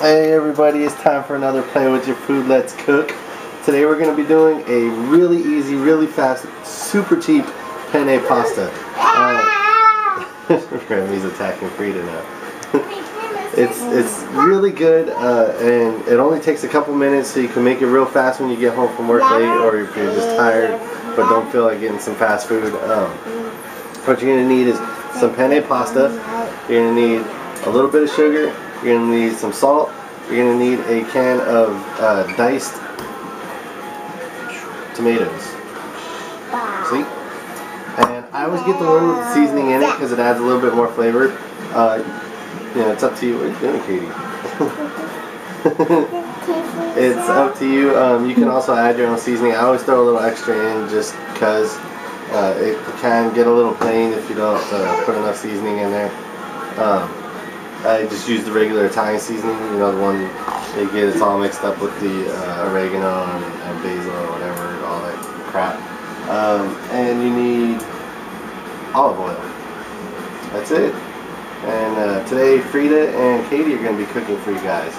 Hey everybody, it's time for another Play With Your Food, Let's Cook. Today we're going to be doing a really easy, really fast, super cheap penne pasta. Remy's attacking Frida now. It's really good and it only takes a couple minutes, so you can make it real fast when you get home from work late, or if you're just tired but don't feel like getting some fast food. What you're going to need is some penne pasta. You're going to need a little bit of sugar. You're going to need some salt. You're going to need a can of diced tomatoes. See? And I always get the one with the seasoning in it because it adds a little bit more flavor. You know, it's up to you. What are you doing, Katie? It's up to you. You can also add your own seasoning. I always throw a little extra in just because it can get a little plain if you don't put enough seasoning in there. I just use the regular Italian seasoning, you know, the one they get. It's all mixed up with the oregano and basil or whatever, all that crap. And you need olive oil. That's it. And today Frida and Katie are going to be cooking for you guys.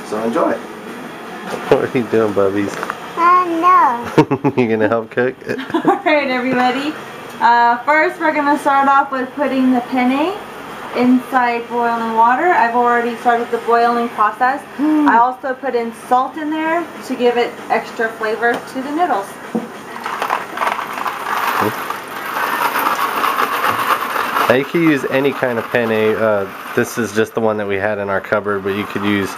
So enjoy. What are you doing, bubbies? No. You're going to help cook? Alright everybody. First we're going to start off with putting the penne inside boiling water. I've already started the boiling process. I also put in salt in there to give it extra flavor to the noodles. Now you can use any kind of penne. This is just the one that we had in our cupboard, but you could use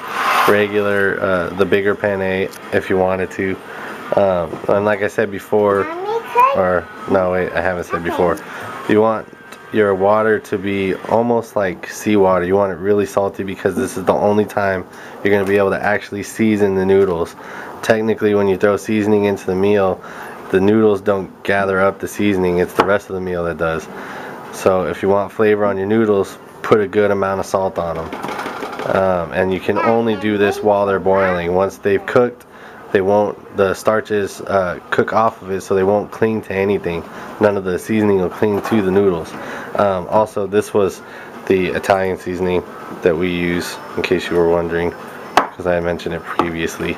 regular, the bigger penne if you wanted to. And like I said before, or no wait, I haven't said before, you want your water to be almost like seawater. You want it really salty because this is the only time you're going to be able to actually season the noodles. Technically, when you throw seasoning into the meal, the noodles don't gather up the seasoning. It's the rest of the meal that does. So if you want flavor on your noodles, put a good amount of salt on them. And you can only do this while they're boiling. Once they've cooked, the starches cook off of it, so they won't cling to anything. None of the seasoning will cling to the noodles. Also, this was the Italian seasoning that we use, in case you were wondering, because I mentioned it previously.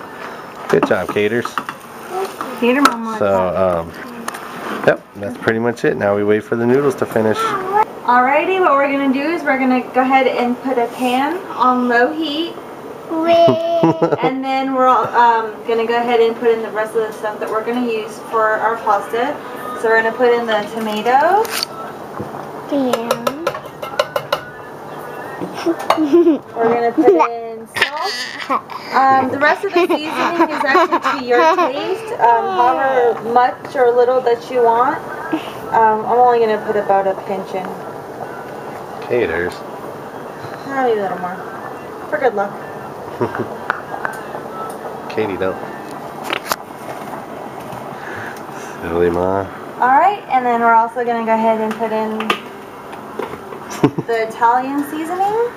Good job, Caters. Cater Mama. So, yep, that's pretty much it. Now we wait for the noodles to finish. Alrighty, what we're going to do is we're going to go ahead and put a pan on low heat. And then we're going to go ahead and put in the rest of the stuff that we're going to use for our pasta. So we're going to put in the tomatoes. We're going to put in salt. The rest of the seasoning is actually to your taste, however much or little that you want. I'm only going to put about a pinch in. Caters. Maybe a little more. For good luck. Katie, don't. Silly ma. Alright, and then we're also going to go ahead and put in the Italian seasoning.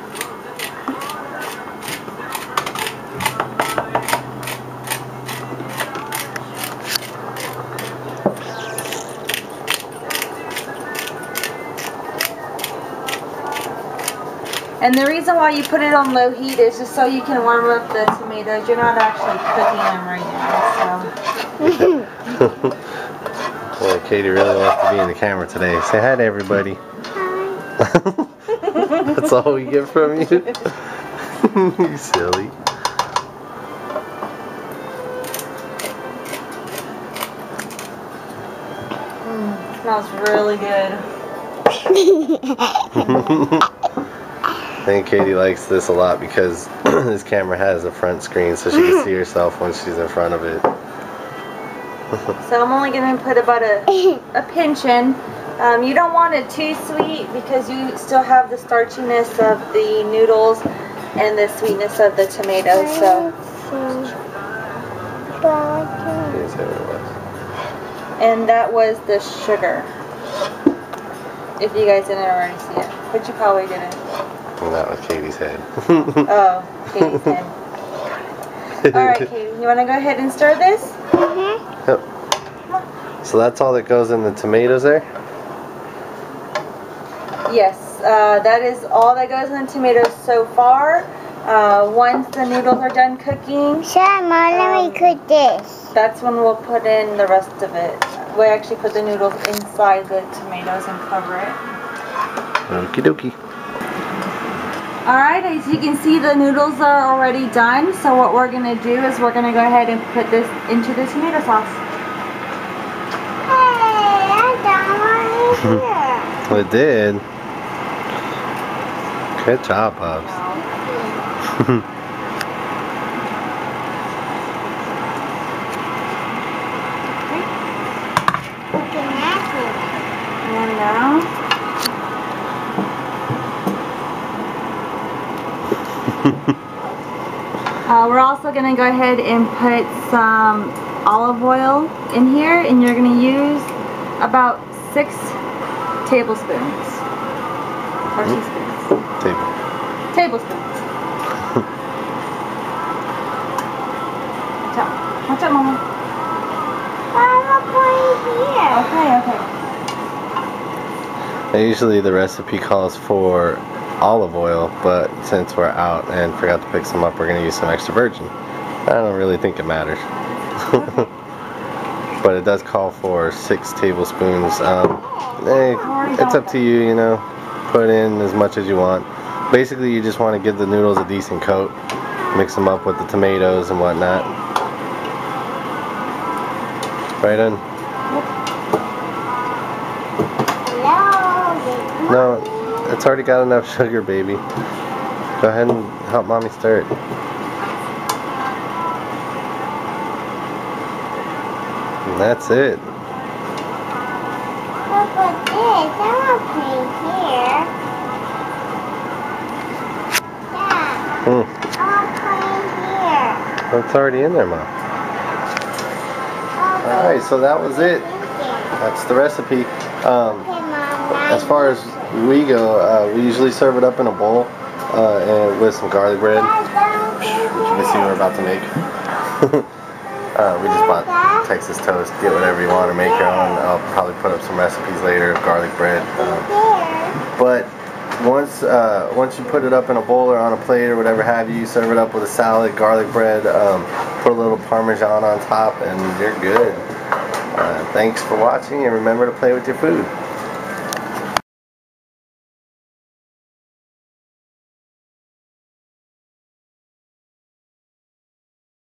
And the reason why you put it on low heat is just so you can warm up the tomatoes. You're not actually cooking them right now, so. Boy, Katie really wants to be in the camera today. Say hi to everybody. Hi. That's all we get from you? You silly. Smells really good. I think Katie likes this a lot because this camera has a front screen, so she can see herself when she's in front of it. So I'm only going to put about a pinch in. You don't want it too sweet because you still have the starchiness of the noodles and the sweetness of the tomatoes. So. And that was the sugar. If you guys didn't already see it, but you probably didn't. And that was Katie's head. Oh, Katie's head. Alright, Katie, you want to go ahead and stir this? Yep. So that's all that goes in the tomatoes there? Yes, that is all that goes in the tomatoes so far. Once the noodles are done cooking, Mom, let me cook this. that's when we'll put in the rest of it. We actually put the noodles inside the tomatoes and cover it. Okie dokie. Alright, as you can see, the noodles are already done. So what we're going to do is we're going to go ahead and put this into the tomato sauce. Hey, I don't want to here. Well, it did. Good job, Pops. And now, we're also going to go ahead and put some olive oil in here, and you're going to use about 6 tablespoons or teaspoons. Tablespoons. Watch out, Mama. I'm putting here. Okay. Usually the recipe calls for olive oil, but since we're out and forgot to pick some up, we're going to use some extra virgin. I don't really think it matters. But it does call for 6 tablespoons. Hey, it's up to you, you know. Put in as much as you want. Basically, you just want to give the noodles a decent coat. Mix them up with the tomatoes and whatnot. Right on? No, it's already got enough sugar, baby. Go ahead and help Mommy stir it. And that's it. Look at this. I'm putting here. Yeah. I'm putting here. It's already in there, Mom. Alright, so that was it. That's the recipe. As far as we go, we usually serve it up in a bowl and with some garlic bread. You can see what we're about to make. We just bought Texas toast. Get whatever you want or make your own. I'll probably put up some recipes later of garlic bread. But once you put it up in a bowl or on a plate or whatever have you, serve it up with a salad, garlic bread, put a little Parmesan on top, and you're good. Thanks for watching, and remember to play with your food.